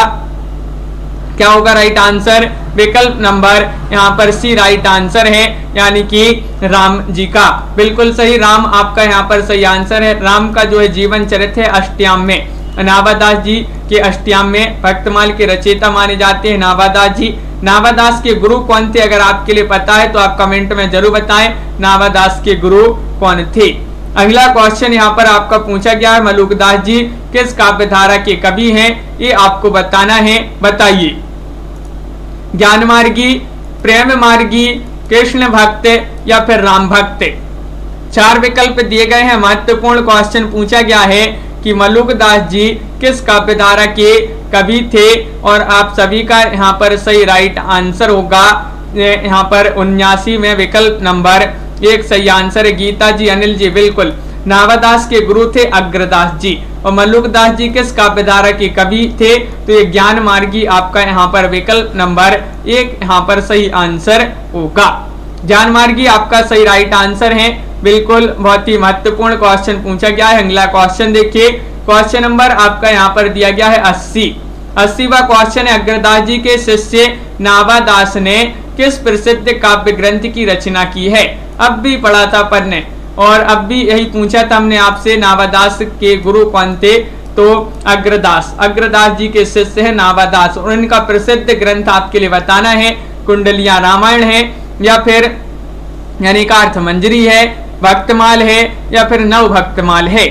क्या होगा राइट आंसर? विकल्प नंबर यहाँ पर सी राइट आंसर है, यानी कि राम जी का। बिल्कुल सही, राम आपका यहाँ पर सही आंसर है। राम का जो है जीवन चरित्र है अष्टयाम में। नावादास जी के अष्टयाम में भक्तमाल के रचयिता माने जाते हैं नावादास जी। नावादास के गुरु कौन थे? अगर आपके लिए पता है तो आप कमेंट में जरूर बताएं नावादास के गुरु कौन थे। अगला क्वेश्चन यहाँ पर आपका पूछा गया है, मलुकदास जी किस काव्य धारा के कवि हैं? ये आपको बताना है। बताइए। ज्ञान मार्गी, प्रेम मार्गी, कृष्ण भक्त या फिर राम भक्त? 4 विकल्प दिए गए हैं। महत्वपूर्ण क्वेश्चन पूछा गया है कि मलुकदास जी किस काव्यधारा के कवि थे, और आप सभी का यहाँ पर सही राइट आंसर होगा यहाँ पर 79 में विकल्प नंबर 1 सही आंसर है। गीता जी, अनिल जी बिल्कुल। नावादास के गुरु थे अग्रदास जी, और मलुकदास जी किस काव्यधारा के कवि थे, तो ये ज्ञान मार्गी आपका यहाँ पर विकल्प नंबर 1 यहाँ पर सही आंसर होगा। ज्ञान मार्गी आपका सही राइट आंसर है, बिल्कुल। बहुत ही महत्वपूर्ण क्वेश्चन पूछा गया है। अगला क्वेश्चन देखिए, क्वेश्चन नंबर आपका यहाँ पर दिया गया है 80वां क्वेश्चन है, अग्रदास जी के शिष्य नावादास ने किस प्रसिद्ध काव्य ग्रंथ की रचना की है। अब भी पढ़ा था पढ़ने, और अब भी यही पूछा था हमने आपसे, नावादास के गुरु कौन थे, तो अग्रदास जी के शिष्य है नावादास, और इनका प्रसिद्ध ग्रंथ आपके लिए बताना है कुंडलिया रामायण है, या फिर यानी का अर्थमंजरी है, भक्तमाल है, या फिर नव भक्तमाल है।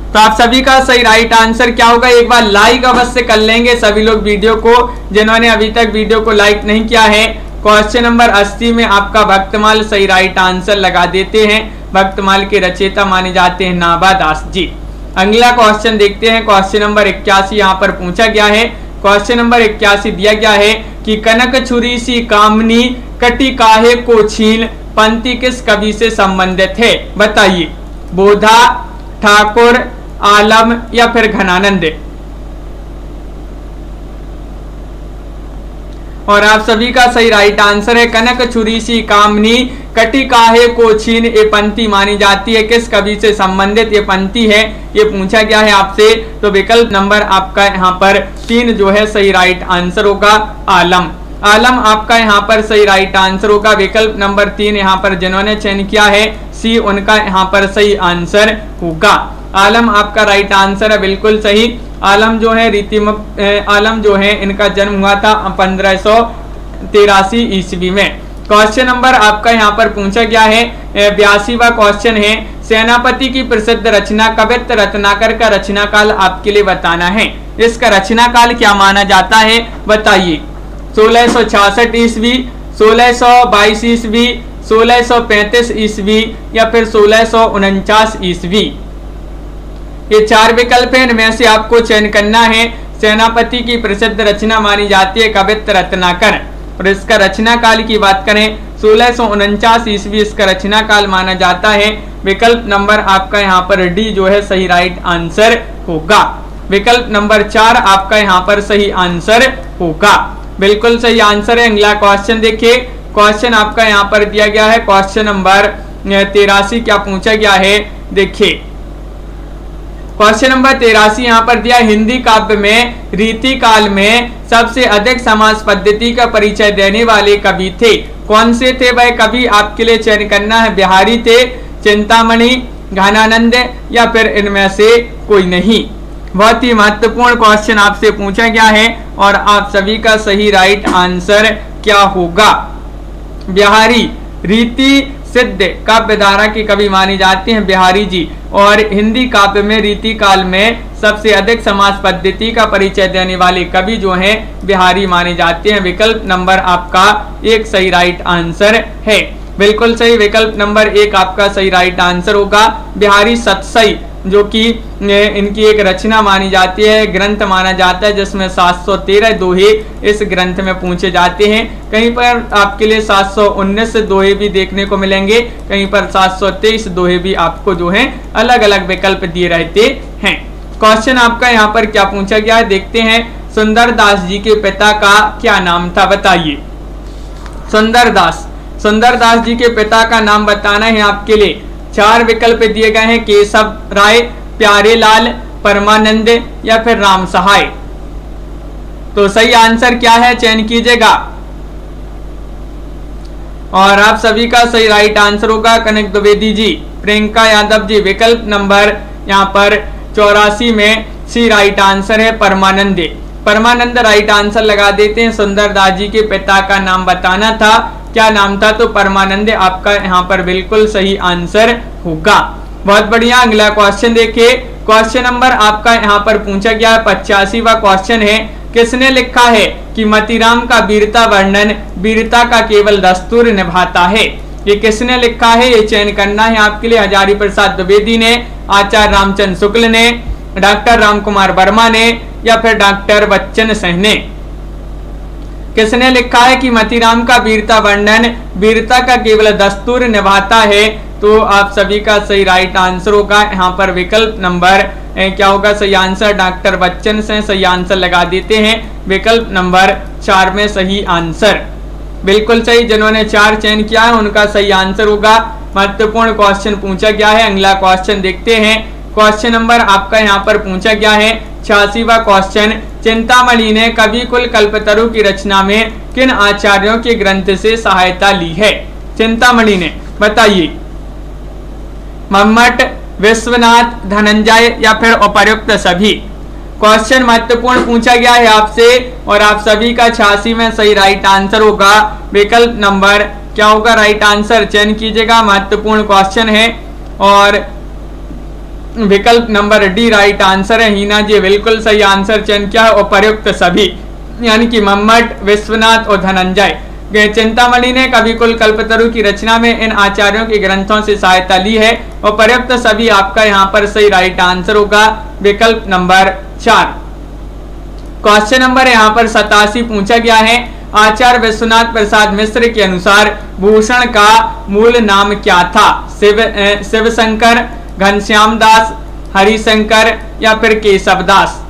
तो आप सभी का सही राइट आंसर क्या होगा, एक बार लाइक अवश्य कर लेंगे सभी लोग वीडियो को, जिन्होंने अभी तक वीडियो को लाइक नहीं किया है। क्वेश्चन नंबर 80 में आपका भक्तमाल सही राइट आंसर लगा देते हैं। भक्तमाल के रचयिता माने जाते हैं नावादास जी। अगला क्वेश्चन देखते हैं, क्वेश्चन नंबर 81 यहाँ पर पूछा गया है। क्वेश्चन नंबर 81 दिया गया है कि कनक छुरी सी कामनी कटी काहे को छीन पंक्ति किस कवि से संबंधित है, बताइए। बोधा, ठाकुर, आलम, या फिर घनानंद। और आप सभी का सही राइट आंसर है कनक छुरी सी कामनी कटी काहे को छीन, ये पंक्ति मानी जाती है किस कवि से संबंधित ये पंक्ति है, ये पूछा गया है आपसे। तो विकल्प नंबर आपका यहाँ पर 3 जो है सही राइट आंसर होगा आलम। आलम आपका यहाँ पर सही राइट आंसर होगा। विकल्प नंबर 3 यहाँ पर जिन्होंने चयन किया है सी, उनका यहाँ पर सही आंसर होगा। आलम आपका राइट आंसर है, बिल्कुल सही। आलम जो है आलम जो है इनका जन्म हुआ था 1583 ईस्वी में। क्वेश्चन नंबर आपका यहाँ पर पूछा गया है 82वां क्वेश्चन है, सेनापति की प्रसिद्ध रचना कवित्त रत्नाकर का रचना काल आपके लिए बताना है। इसका रचना काल क्या माना जाता है, बताइए। 1666 ईस्वी, 1622 ईस्वी, 1635 ईस्वी, या फिर 1649 ईस्वी। ये 4 विकल्प हैं, इनमें से आपको चयन करना है। सेनापति की प्रसिद्ध रचना मानी जाती है कवित्त रत्नाकर, और इसका रचना काल की बात करें 1649 ईस्वी इसका रचना काल माना जाता है। विकल्प नंबर आपका यहाँ पर डी जो है सही राइट आंसर होगा। विकल्प नंबर 4 आपका यहाँ पर सही आंसर होगा, बिल्कुल सही आंसर है। अगला क्वेश्चन देखिए, क्वेश्चन आपका यहाँ पर दिया गया है क्वेश्चन नंबर 83 क्या पूछा गया है, देखिए। क्वेश्चन नंबर 83 यहाँ पर दिया, हिंदी काव्य में रीति काल में सबसे अधिक समास पद्धति का परिचय देने वाले कवि थे। कौन से थे वह कवि, आपके लिए चयन करना है। बिहारी थे, चिंतामणि, घनानंद, या फिर इनमें से कोई नहीं। बहुत ही महत्वपूर्ण क्वेश्चन आपसे पूछा गया है, और आप सभी का सही राइट आंसर क्या होगा। बिहारी रीति सिद्ध काव्यधारा के कवि माने जाते हैं बिहारी जी, और हिंदी काव्य में रीति काल में सबसे अधिक समास पद्धति का परिचय देने वाले कवि जो हैं बिहारी माने जाते हैं। विकल्प नंबर आपका 1 सही राइट आंसर है, बिल्कुल सही। विकल्प नंबर 1 आपका सही राइट आंसर होगा। बिहारी सतसई जो कि इनकी एक रचना मानी जाती है, ग्रंथ माना जाता है, जिसमें 713 दोहे इस ग्रंथ में पूछे जाते हैं। कहीं पर आपके लिए 719 दोहे भी देखने को मिलेंगे, कहीं पर 723 दोहे भी आपको जो है अलग अलग विकल्प दिए रहते हैं। क्वेश्चन आपका यहाँ पर क्या पूछा गया है, देखते हैं। सुंदरदास जी के पिता का क्या नाम था, बताइए। सुंदरदास जी के पिता का नाम बताना है आपके लिए। 4 विकल्प दिए गए हैं, केशव राय, प्यारेलाल, परमानंद, या फिर राम सहाय। तो सही आंसर क्या है, चयन कीजिएगा। और आप सभी का सही राइट आंसर होगा कनक द्विवेदी जी, प्रियंका यादव जी। विकल्प नंबर यहाँ पर 84 में सी राइट आंसर है परमानंद राइट आंसर लगा देते हैं। सुंदरदास जी के पिता का नाम बताना था, क्या नाम था, तो परमानंद आपका यहाँ पर बिल्कुल सही आंसर होगा। बहुत बढ़िया। अगला क्वेश्चन देखिए, क्वेश्चन नंबर आपका यहाँ पर पूछा गया है 85वां क्वेश्चन है, किसने लिखा है कि मतीराम का वीरता वर्णन वीरता का केवल दस्तूर निभाता है। ये किसने लिखा है, ये चयन करना है आपके लिए। हजारी प्रसाद द्विवेदी ने, आचार्य रामचंद्र शुक्ल ने, डॉक्टर रामकुमार वर्मा ने या फिर डॉक्टर बच्चन सिंह ने? किसने लिखा है कि मतीराम का वीरता वर्णन वीरता का केवल दस्तूर निभाता है? तो आप सभी का सही राइट आंसर होगा यहाँ पर विकल्प नंबर क्या होगा सही आंसर? डॉक्टर बच्चन से सही आंसर लगा देते हैं। विकल्प नंबर 4 में सही आंसर। बिल्कुल सही, जिन्होंने 4 चयन किया है उनका सही आंसर होगा। महत्वपूर्ण क्वेश्चन पूछा गया है। अगला क्वेश्चन देखते हैं। क्वेश्चन नंबर आपका यहाँ पर पूछा गया है 86वां क्वेश्चन। चिंतामणि ने कवि कुल कल्पतरु की रचना में किन आचार्यों के ग्रंथ से सहायता ली है? चिंतामणि ने, बताइए। मम्मट, विश्वनाथ, धनंजय या फिर उपर्युक्त सभी? क्वेश्चन महत्वपूर्ण पूछा गया है आपसे और आप सभी का 86 में सही राइट आंसर होगा। विकल्प नंबर क्या होगा राइट आंसर? चयन कीजिएगा, महत्वपूर्ण क्वेश्चन है। और विकल्प नंबर डी राइट आंसर है। हीना जी बिल्कुल सही आंसर चयन किया है, उपर्युक्त सभी, यानी कि मम्मट, विश्वनाथ और धनंजय। चिंतामणि ने कवि कुल कल्पतरु की रचना में इन आचार्यों के ग्रंथों से सहायता ली है। उपर्युक्त सभी आपका यहाँ पर सही राइट आंसर होगा। विकल्प नंबर 4। क्वेश्चन नंबर यहाँ पर 87 पूछा गया है। आचार्य विश्वनाथ प्रसाद मिश्र के अनुसार भूषण का मूल नाम क्या था? शिव शंकर, घनश्याम दास, हरिशंकर या फिर केशव दास?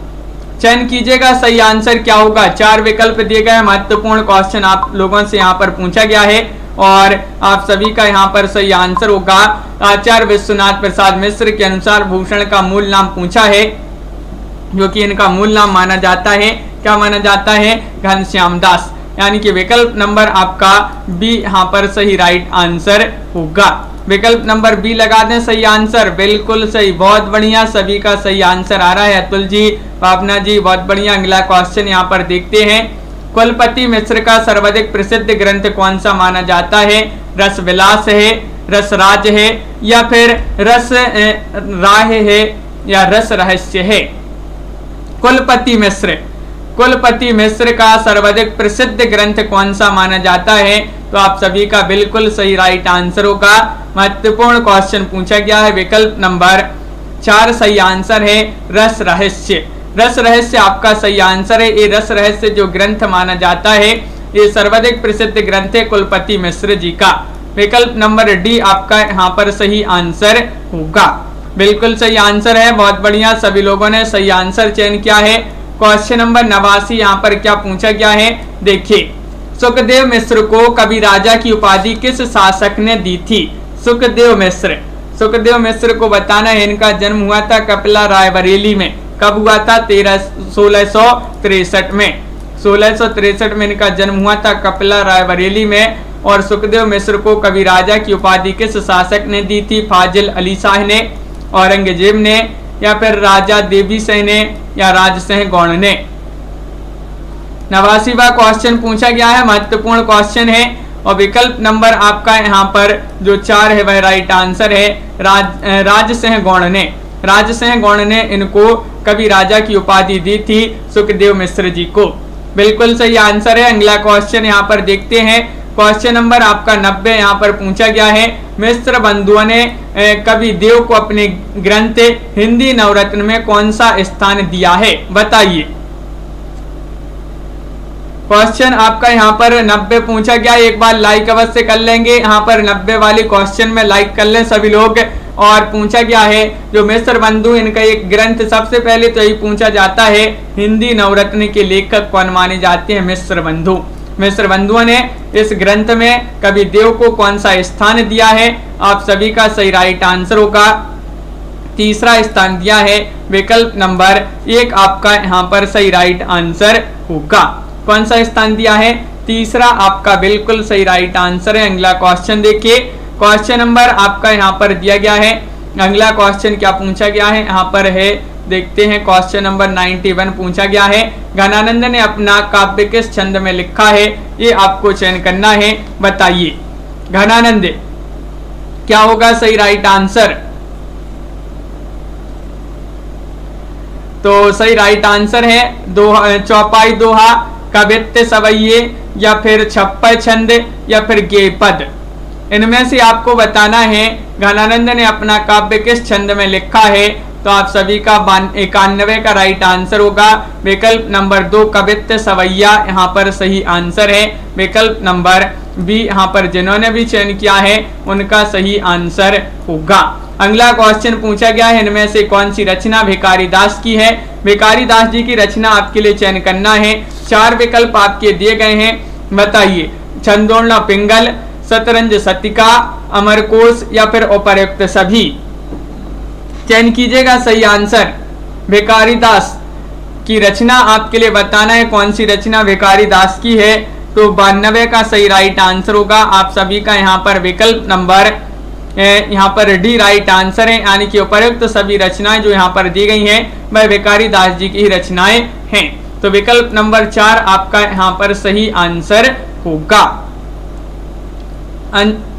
चयन कीजिएगा, सही आंसर क्या होगा? 4 विकल्प दिए गए। महत्वपूर्ण क्वेश्चन आप लोगों से यहाँ पर पूछा गया है और आप सभी का यहाँ पर सही आंसर होगा। आचार्य विश्वनाथ प्रसाद मिश्र के अनुसार भूषण का मूल नाम पूछा है, जो कि इनका मूल नाम माना जाता है। क्या माना जाता है? घनश्याम दास, यानी कि विकल्प नंबर आपका बी यहाँ पर सही राइट आंसर होगा। विकल्प नंबर बी लगा दें सही आंसर। बिल्कुल सही, बहुत बढ़िया, सभी का सही आंसर आ रहा है। अतुल जी, भावना जी, बहुत बढ़िया। अगला क्वेश्चन यहाँ पर देखते हैं। कुलपति मिश्र का सर्वाधिक प्रसिद्ध ग्रंथ कौन सा माना जाता है? रस विलास है, रसराज है या फिर रस राह है या रस रहस्य है? कुलपति मिश्र का सर्वाधिक प्रसिद्ध ग्रंथ कौन सा माना जाता है? तो आप सभी का बिल्कुल सही राइट आंसर होगा। महत्वपूर्ण क्वेश्चन पूछा गया है। विकल्प नंबर 4 सही आंसर है, रस रहस्य। रस रहस्य आपका सही आंसर है। ये रस रहस्य जो ग्रंथ माना जाता है, ये सर्वाधिक प्रसिद्ध ग्रंथ है कुलपति मिश्र जी का। विकल्प नंबर डी आपका यहाँ पर सही आंसर होगा। बिल्कुल सही आंसर है, बहुत बढ़िया, सभी लोगों ने सही आंसर चयन किया है। क्वेश्चन नंबर 89 यहाँ पर क्या पूछा गया है, देखिए। सुखदेव मिश्र को कवि राजा की उपाधि किस शासक ने दी थी? सुखदेव मिश्र को बताना है। इनका जन्म हुआ था कपिला रायबरेली में। कब हुआ था? 1663 में। 1663 में इनका जन्म हुआ था कपिला रायबरेली में। और सुखदेव मिश्र को कवि राजा की उपाधि किस शासक ने दी थी? फाजिल अली शाह ने, औरंगजेब ने या फिर राजा देवी सिंह ने या राज सिंह गौड़ ने? 89वां क्वेश्चन पूछा गया है, महत्वपूर्ण क्वेश्चन है। और विकल्प नंबर आपका यहाँ पर जो 4 है वह राइट आंसर है। राज सिंह गौड़ ने इनको कवि राजा की उपाधि दी थी सुखदेव मिश्र जी को। बिल्कुल सही आंसर है। अगला क्वेश्चन यहाँ पर देखते हैं। क्वेश्चन नंबर आपका 90 यहाँ पर पूछा गया है। मिश्र बंधुओं ने कवि देव को अपने ग्रंथ हिंदी नवरत्न में कौन सा स्थान दिया है? बताइए। क्वेश्चन आपका यहाँ पर 90 पूछा गया। एक बार लाइक अवश्य कर लेंगे। यहाँ पर 90 वाले क्वेश्चन में लाइक कर लें सभी लोग। और पूछा गया है जो मिश्र बंधु, इनका एक ग्रंथ, सबसे पहले तो यही पूछा जाता है हिंदी नवरत्न के लेखक कौन माने जाते हैं? मिश्र बंधुओं ने इस ग्रंथ में कवि देव को कौन सा स्थान दिया है? आप सभी का सही राइट आंसर होगा। तीसरा स्थान दिया है। विकल्प नंबर 1 आपका यहाँ पर सही राइट आंसर होगा। कौन सा स्थान दिया है? तीसरा आपका बिल्कुल सही राइट आंसर है। अगला क्वेश्चन देखिए। क्वेश्चन नंबर आपका यहाँ पर दिया गया है। अगला क्वेश्चन क्या पूछा गया है यहाँ पर है, देखते हैं। क्वेश्चन नंबर 91 पूछा गया है। घनानंद ने अपना काव्य किस छंद में लिखा है? ये आपको चयन करना है, बताइए। घनानंद क्या होगा सही राइट आंसर? तो सही राइट आंसर है चौपाई दोहा, कवित्त सवैये या फिर छप्पर छंद या फिर गेयपद। इनमें से आपको बताना है घनानंद ने अपना काव्य किस छंद में लिखा है। तो तो आप सभी का 91 का राइट आंसर होगा विकल्प नंबर 2 कवित्त सवैया यहाँ पर सही आंसर है। विकल्प नंबर बी यहाँ पर जिन्होंने भी चयन किया है उनका सही आंसर होगा। अगला क्वेश्चन पूछा गया है, इनमें से कौन सी रचना भिखारी दास की है। भिखारी दास जी की रचना आपके लिए चयन करना है। 4 विकल्प आपके दिए गए हैं, बताइए। छंदोड़ना पिंगल, शतरंज शतिका, अमरकोश या फिर उपर्युक्त सभी। चयन कीजिएगा सही आंसर। भिखारी दास की रचना आपके लिए बताना है कौन सी रचना भिखारी दास की है। तो 92 का सही राइट आंसर होगा आप सभी का यहाँ पर विकल्प नंबर यहाँ पर डी राइट आंसर है, यानी कि उपर्युक्त सभी रचनाएं जो यहाँ पर दी गई हैं वह भिखारी दास जी की ही रचनाएं हैं। तो विकल्प नंबर 4 आपका यहाँ पर सही आंसर होगा।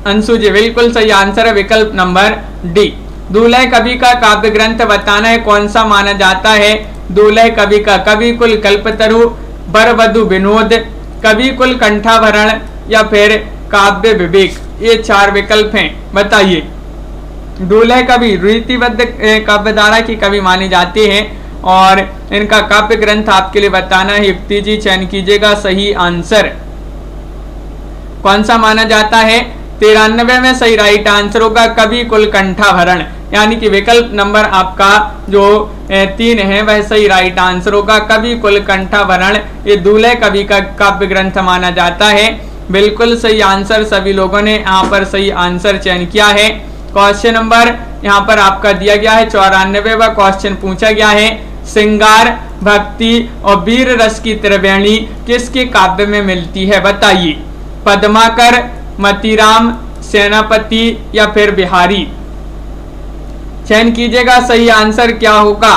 अंशु जी बिल्कुल सही आंसर है विकल्प नंबर डी। दूल्हे कवि का काव्य ग्रंथ बताना है कौन सा माना जाता है। दूल्हे कवि का कवि कुल कल्पतरु, बरवधु विनोद, कवि कुल कंठाभरण या फिर काव्य विवेक। ये 4 विकल्प हैं, बताइए। दूल्हे कवि रीतिबद्ध काव्यधारा की कवि माने जाते हैं और इनका काव्य ग्रंथ आपके लिए बताना है। युक्ति जी चयन कीजिएगा सही आंसर कौन सा माना जाता है। 93 में सही राइट आंसर होगा कवि कुल कंठाभरण, यानी कि विकल्प नंबर आपका जो 3 है वह सही राइट आंसर होगा कवि कुल कंठाभरण। ये दूल्हे कवि का काव्य ग्रंथ माना जाता है। बिल्कुल सही आंसर, सभी लोगों ने यहाँ पर सही आंसर चयन किया है। क्वेश्चन नंबर यहाँ पर आपका दिया गया है 94वां क्वेश्चन पूछा गया है, श्रृंगार, भक्ति और वीर रस की त्रिवेणी किसके काव्य में मिलती है, बताइए। पद्माकर, मतीराम, सेनापति या फिर बिहारी। चयन कीजिएगा सही आंसर क्या होगा।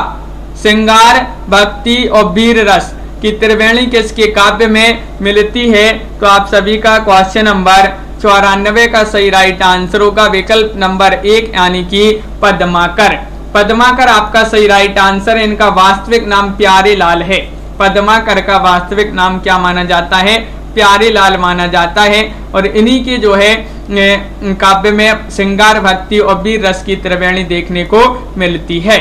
श्रृंगार, भक्ति और वीर रस की त्रिवेणी किसके काव्य में मिलती है। तो आप सभी का क्वेश्चन नंबर 94 का सही राइट आंसर होगा विकल्प नंबर 1, यानी कि पद्माकर। पद्माकर आपका सही राइट आंसर है। इनका वास्तविक नाम प्यारे लाल है। पद्माकर का वास्तविक नाम क्या माना जाता है, प्यारे लाल माना जाता है। और इन्हीं की जो है काव्य में श्रृंगार, भक्ति और वीर रस की त्रिवेणी देखने को मिलती है।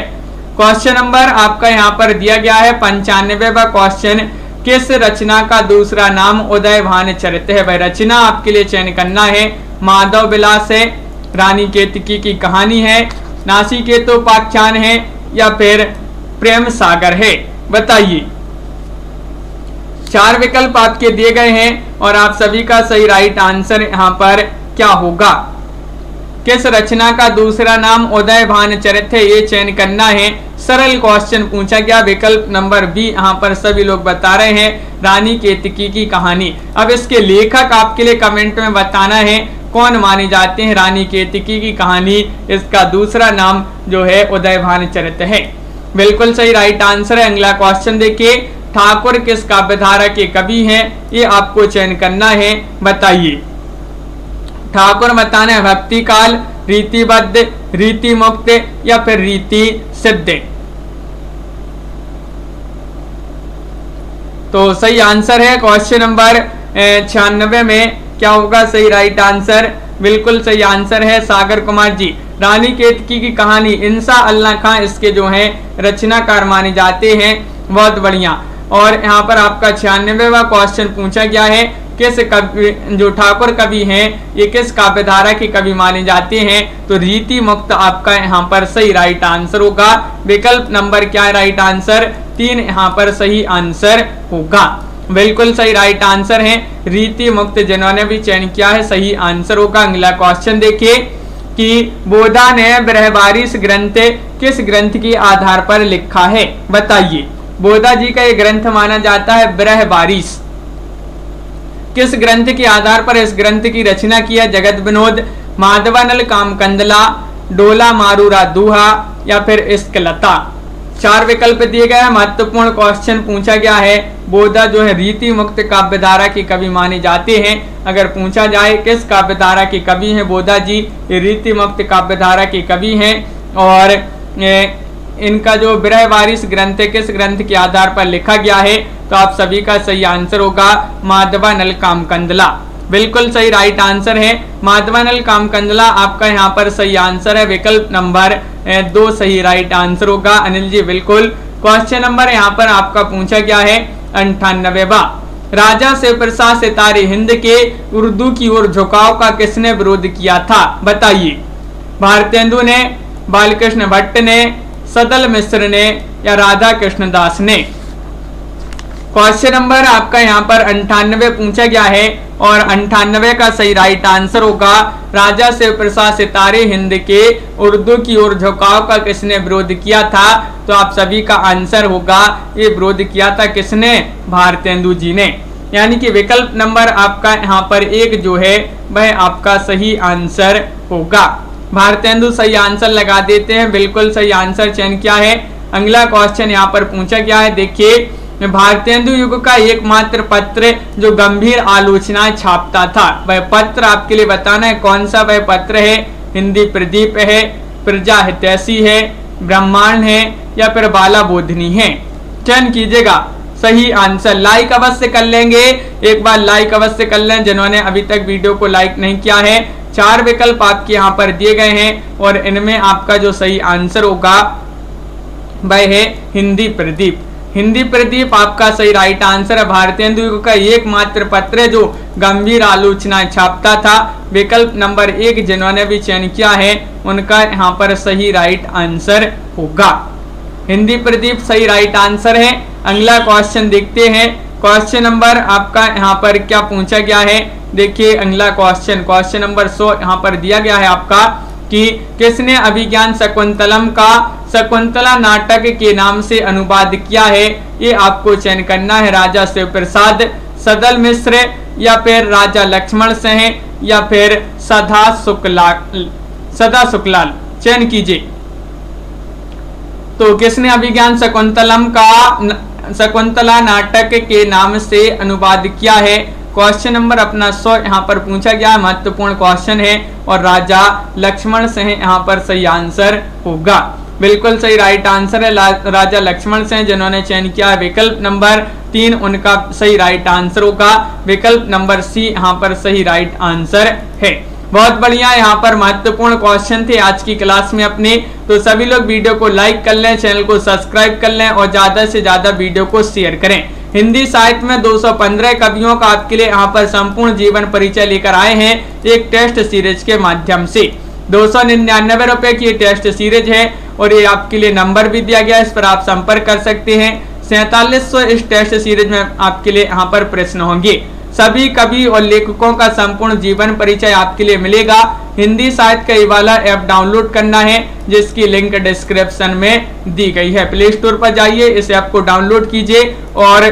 क्वेश्चन नंबर आपका यहाँ पर दिया गया है 95वां क्वेश्चन, किस रचना का दूसरा नाम उदयभान चरित है। वह रचना आपके लिए चयन करना है। माधव विलास है, रानी केतकी की कहानी है, नासिकेतोपाख्यान है या फिर प्रेम सागर है, बताइए। 4 विकल्प आपके दिए गए हैं और आप सभी का सही राइट आंसर यहाँ पर क्या होगा। किस रचना का दूसरा नाम उदयभान चरित है, ये चयन करना है। सरल क्वेश्चन पूछा गया। विकल्प नंबर बी यहाँ पर सभी लोग बता रहे हैं, रानी केतकी की कहानी। अब इसके लेखक आपके लिए कमेंट में बताना है कौन माने जाते हैं रानी केतकी की कहानी। इसका दूसरा नाम जो है उदयभान चरित है। बिल्कुल सही राइट आंसर है। अगला क्वेश्चन देखिए, ठाकुर किस काव्यधारा के कवि हैं, ये आपको चयन करना है, बताइए। ठाकुर बताना है भक्ति काल, रीतिबद्ध, रीति मुक्त या फिर रीति सिद्ध। तो सही आंसर है क्वेश्चन नंबर 96 में क्या होगा सही राइट आंसर। बिल्कुल सही आंसर है सागर कुमार जी। रानी केतकी की कहानी इंसा अल्लाह खां इसके जो है रचनाकार माने जाते हैं। बहुत बढ़िया। और यहाँ पर आपका 96वां क्वेश्चन पूछा गया है, किस कवि जो ठाकुर कवि हैं ये किस काव्यधारा के कवि माने जाते हैं। तो रीति मुक्त आपका यहाँ पर सही राइट आंसर होगा। विकल्प नंबर क्या है राइट आंसर, 3 यहाँ पर सही आंसर होगा। बिल्कुल सही राइट आंसर है रीति मुक्त। जिन्होंने भी चयन किया है सही आंसर होगा। अगला क्वेश्चन देखिए कि बोधा ने बृहबारिश ग्रंथ किस ग्रंथ के आधार पर लिखा है, बताइए। बोधा जी का ये ग्रंथ माना जाता है बृहबारिश। किस ग्रंथ के आधार पर इस ग्रंथ की रचना की है। जगत विनोद, माधवानल कामकंदला, डोला मारूरा दूहा या फिर इश्कलता। 4 विकल्प दिए गए हैं। महत्वपूर्ण क्वेश्चन पूछा गया है। बोधा जो है रीति मुक्त काव्यधारा के कवि माने जाते हैं। अगर पूछा जाए किस काव्यधारा के कवि हैं बोधा जी, ये रीति मुक्त काव्यधारा के कवि हैं। और इनका जो बृहबारिश ग्रंथ है किस ग्रंथ के आधार पर लिखा गया है। तो आप सभी का सही आंसर होगा माधवानल कामकंदला। बिल्कुल सही राइट आंसर है माधवानल कामकंदला आपका यहाँ पर सही आंसर है। विकल्प नंबर 2 सही राइट आंसर होगा। अनिल जी बिल्कुल। क्वेश्चन नंबर यहाँ पर आपका पूछा गया है 98वां, राजा शिवप्रसाद सितारे हिंद के उर्दू की ओर झुकाव का किसने विरोध किया था, बताइए। भारतेंदु ने, बालकृष्ण भट्ट ने, सदल मिश्र ने या राधा कृष्ण दास ने। क्वेश्चन नंबर आपका यहाँ पर 98 पूछा गया है और 98 का सही राइट आंसर होगा राजा शिवप्रसाद सितारे हिंद के उर्दू की ओर झुकाव का किसने विरोध किया था। तो आप सभी का आंसर होगा ये विरोध किया था किसने, भारतेंदु जी ने। यानी कि विकल्प नंबर आपका यहाँ पर 1 जो है वह आपका सही आंसर होगा। भारतेंदु सही आंसर लगा देते हैं, बिल्कुल सही आंसर चयन किया है। अगला क्वेश्चन यहाँ पर पूछा गया है, देखिए भारतेंदु युग का एकमात्र पत्र जो गंभीर आलोचनाएं छापता था, वह पत्र आपके लिए बताना है कौन सा वह पत्र है। हिंदी प्रदीप है, प्रजा हितैषी है, ब्रह्मांड है या फिर बाला बोधनी है। चयन कीजिएगा सही आंसर। लाइक अवश्य कर लेंगे, एक बार लाइक अवश्य कर लें जिन्होंने अभी तक वीडियो को लाइक नहीं किया है। 4 विकल्प आपके यहाँ पर दिए गए हैं और इनमें आपका जो सही आंसर होगा वह है हिंदी प्रदीप। हिंदी प्रदीप आपका सही राइट आंसर है। भारतेंदु युग का एकमात्र पत्र जो गंभीर आलोचनाएं छापता था। विकल्प नंबर 1 जिन्होंने भी चयन किया है उनका यहाँ पर सही राइट आंसर होगा। हिंदी प्रदीप सही राइट आंसर है। अगला क्वेश्चन देखते हैं। क्वेश्चन नंबर आपका यहाँ पर क्या पूछा गया है, देखिए अगला क्वेश्चन नंबर 100 यहाँ पर दिया गया है आपका कि किसने अभिज्ञान शकुंतलम का शकुंतला नाटक के नाम से अनुवाद किया है। ये आपको चयन करना है, राजा शिवप्रसाद, सदल मिश्र या फिर राजा लक्ष्मण सिंह या फिर सदा शुक्लाल। चयन कीजिए। तो किसने अभिज्ञान शकुंतला नाटक के नाम से अनुवाद किया है। क्वेश्चन नंबर अपना 100 यहाँ पर पूछा गया, महत्वपूर्ण क्वेश्चन है और राजा लक्ष्मण सिंह यहाँ पर सही आंसर होगा। बिल्कुल सही राइट आंसर है राजा लक्ष्मण सिंह जिन्होंने चयन किया। विकल्प नंबर 3 उनका सही राइट आंसर होगा। विकल्प नंबर सी यहाँ पर सही राइट आंसर है। बहुत बढ़िया, यहाँ पर महत्वपूर्ण क्वेश्चन थे आज की क्लास में अपने। तो सभी लोग वीडियो को लाइक कर लें, चैनल को सब्सक्राइब कर लें और ज्यादा से ज्यादा वीडियो को शेयर करें। हिंदी साहित्य में 215 कवियों का आपके लिए यहाँ पर संपूर्ण जीवन परिचय लेकर आए हैं एक टेस्ट सीरीज के माध्यम से। 299 रुपए की टेस्ट सीरीज है और ये आपके लिए नंबर भी दिया गया है, इस पर आप संपर्क कर सकते हैं। 4700 इस टेस्ट सीरीज में आपके लिए यहाँ पर प्रश्न होंगे। सभी कवि और लेखकों का संपूर्ण जीवन परिचय आपके लिए मिलेगा। हिंदी साहित्य का ये वाला ऐप डाउनलोड करना है जिसकी लिंक डिस्क्रिप्शन में दी गई है। प्ले स्टोर पर जाइए, इस ऐप को डाउनलोड कीजिए और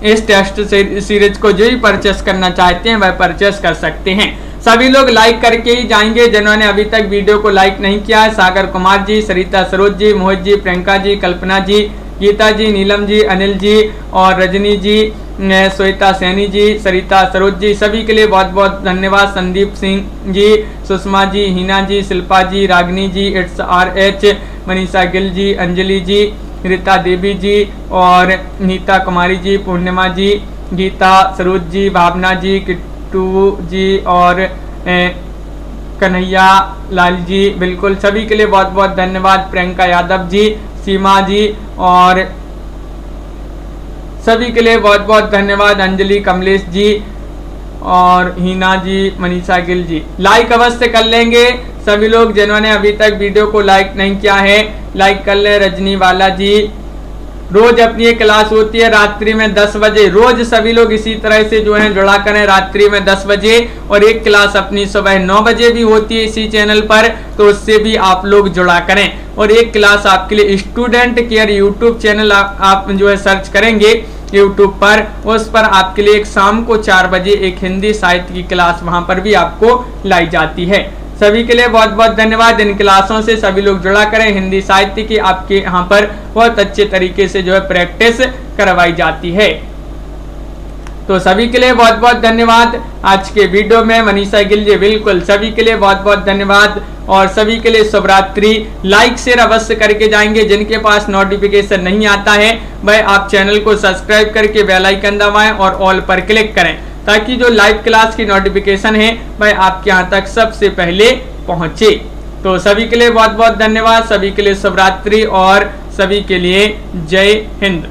इस टेस्ट सीरीज को जो ही परचेस करना चाहते हैं वह परचेस कर सकते हैं। सभी लोग लाइक करके ही जाएंगे जिन्होंने अभी तक वीडियो को लाइक नहीं किया है। सागर कुमार जी, सरिता सरोज जी, मोहित जी, प्रियंका जी, कल्पना जी, गीता जी, नीलम जी, अनिल जी और रजनी जी, श्वेता सैनी जी, सरिता सरोज जी, सभी के लिए बहुत बहुत धन्यवाद। संदीप सिंह जी, सुषमा जी, हिना जी, शिल्पा जी, रागिनी जी, इट्स RH, मनीषा गिल जी, अंजलि जी, रीता देवी जी और नीता कुमारी जी, पूर्णिमा जी, गीता सरोज जी, भावना जी, किट्टू जी और कन्हैया लाल जी, बिल्कुल सभी के लिए बहुत बहुत धन्यवाद। प्रियंका यादव जी, सीमा जी और सभी के लिए बहुत बहुत धन्यवाद। अंजलि, कमलेश जी और हिना जी, मनीषा गिल जी। लाइक अवश्य कर लेंगे सभी लोग जिन्होंने अभी तक वीडियो को लाइक नहीं किया है, लाइक कर ले। रजनी वाला जी, रोज अपनी एक क्लास होती है रात्रि में 10 बजे, रोज सभी लोग इसी तरह से जो है जुड़ा करें रात्रि में 10 बजे और एक क्लास अपनी सुबह 9 बजे भी होती है इसी चैनल पर, तो उससे भी आप लोग जुड़ा करें। और एक क्लास आपके लिए स्टूडेंट केयर यूट्यूब चैनल आप जो है सर्च करेंगे यूट्यूब पर, उस पर आपके लिए एक शाम को 4 बजे एक हिंदी साहित्य की क्लास वहां पर भी आपको लाई जाती है। सभी के लिए बहुत बहुत धन्यवाद। इन क्लासों से सभी लोग जुड़ा करें। हिंदी साहित्य की आपके यहाँ पर बहुत अच्छे तरीके से जो है प्रैक्टिस करवाई जाती है। तो सभी के लिए बहुत बहुत धन्यवाद। आज के वीडियो में मनीषा गिल जी, बिल्कुल सभी के लिए बहुत बहुत धन्यवाद और सभी के लिए शुभ रात्रि। लाइक शेयर अवश्य करके जाएंगे। जिनके पास नोटिफिकेशन नहीं आता है वह आप चैनल को सब्सक्राइब करके बेल आइकन दबाएं और ऑल पर क्लिक करें ताकि जो लाइव क्लास की नोटिफिकेशन है वह आपके यहाँ तक सबसे पहले पहुंचे। तो सभी के लिए बहुत बहुत धन्यवाद, सभी के लिए शुभ रात्रि और सभी के लिए जय हिंद।